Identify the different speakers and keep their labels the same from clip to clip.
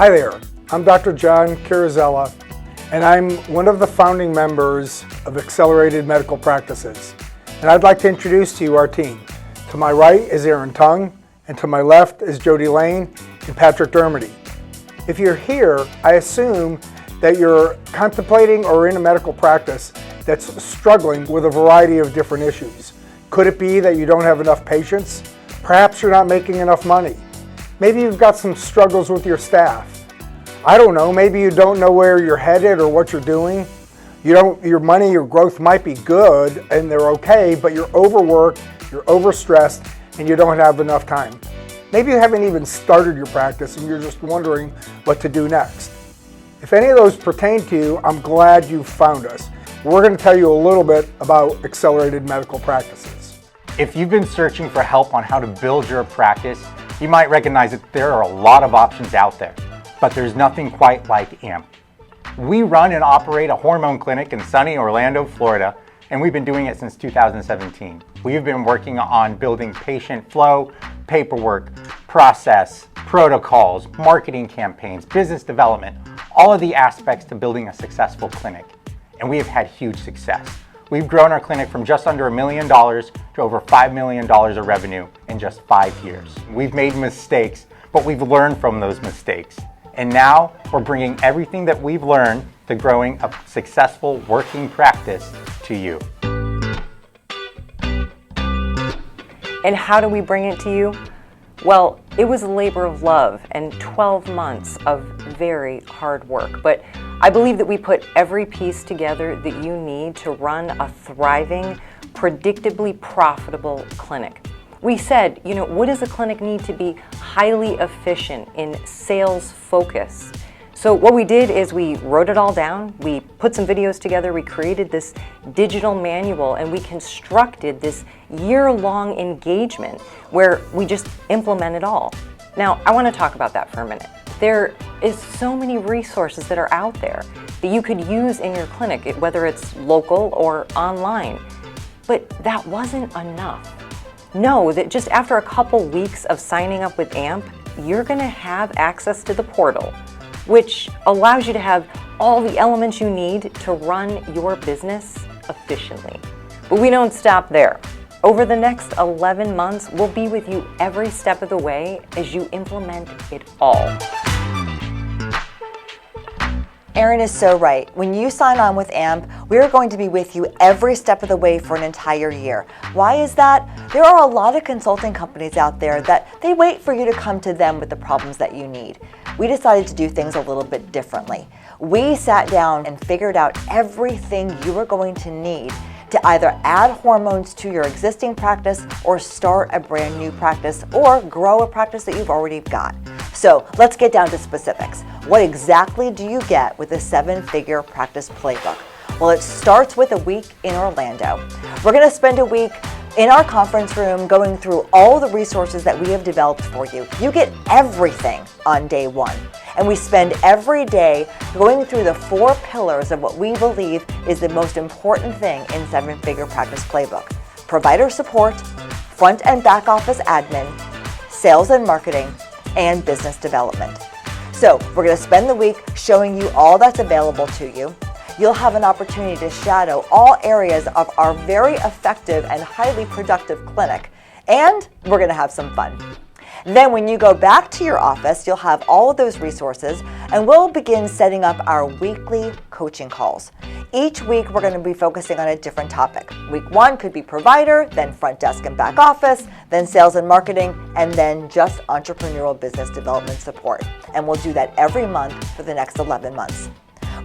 Speaker 1: Hi there, I'm Dr. John Chiarzella, and I'm one of the founding members of Accelerated Medical Practices. And I'd like to introduce to you our team. To my right is Aaron Tung, and to my left is Jody Lane and Patrick Dermody. If you're here, I assume that you're contemplating or in a medical practice that's struggling with a variety of different issues. Could it be that you don't have enough patients? Perhaps you're not making enough money. Maybe you've got some struggles with your staff. I don't know, maybe you don't know where you're headed or what you're doing. Your money, your growth might be good and they're okay, but you're overworked, you're overstressed, and you don't have enough time. Maybe you haven't even started your practice and you're just wondering what to do next. If any of those pertain to you, I'm glad you found us. We're going to tell you a little bit about Accelerated Medical Practices.
Speaker 2: If you've been searching for help on how to build your practice, you might recognize that there are a lot of options out there, but there's nothing quite like AMP. We run and operate a hormone clinic in sunny Orlando, Florida, and we've been doing it since 2017. We've been working on building patient flow, paperwork, process, protocols, marketing campaigns, business development, all of the aspects to building a successful clinic. And we have had huge success. We've grown our clinic from just under $1 million to over $5 million of revenue in just 5 years. We've made mistakes, but we've learned from those mistakes. And now we're bringing everything that we've learned to growing a successful working practice to you.
Speaker 3: And how do we bring it to you? Well, it was a labor of love and 12 months of very hard work. But I believe that we put every piece together that you need to run a thriving, predictably profitable clinic. We said, what does a clinic need to be highly efficient in sales focus? So what we did is we wrote it all down, we put some videos together, we created this digital manual, and we constructed this year-long engagement where we just implement it all. Now, I want to talk about that for a minute. There is so many resources that are out there that you could use in your clinic, whether it's local or online. But that wasn't enough. Know that just after a couple weeks of signing up with AMP, you're going to have access to the portal, which allows you to have all the elements you need to run your business efficiently. But we don't stop there. Over the next 11 months, we'll be with you every step of the way as you implement it all.
Speaker 4: Aaron is so right. When you sign on with AMP, we're going to be with you every step of the way for an entire year. Why is that? There are a lot of consulting companies out there that they wait for you to come to them with the problems that you need. We decided to do things a little bit differently. We sat down and figured out everything you are going to need to either add hormones to your existing practice or start a brand new practice or grow a practice that you've already got. So let's get down to specifics. What exactly do you get with a 7-figure practice playbook? Well, it starts with a week in Orlando. We're going to spend a week in our conference room going through all the resources that we have developed for you. You get everything on day one. And we spend every day going through the 4 pillars of what we believe is the most important thing in 7-figure practice playbook: provider support, front and back office admin, sales and marketing, and business development. So we're going to spend the week showing you all that's available to you. You'll have an opportunity to shadow all areas of our very effective and highly productive clinic, and we're going to have some fun. Then when you go back to your office, you'll have all of those resources, and we'll begin setting up our weekly coaching calls. Each week, we're going to be focusing on a different topic. Week 1 could be provider, then front desk and back office, then sales and marketing, and then just entrepreneurial business development support. And we'll do that every month for the next 11 months.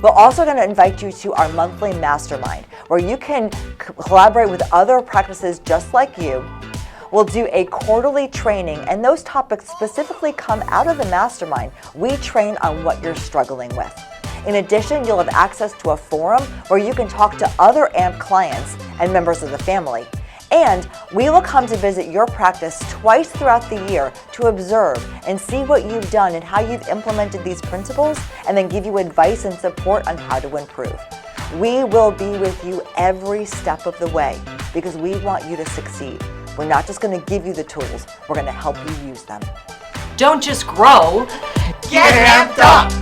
Speaker 4: We're also going to invite you to our monthly mastermind, where you can collaborate with other practices just like you. We'll do a quarterly training, and those topics specifically come out of the mastermind. We train on what you're struggling with. In addition, you'll have access to a forum where you can talk to other AMP clients and members of the family. And we will come to visit your practice twice throughout the year to observe and see what you've done and how you've implemented these principles, and then give you advice and support on how to improve. We will be with you every step of the way because we want you to succeed. We're not just going to give you the tools, we're going to help you use them.
Speaker 5: Don't just grow, Get amped up!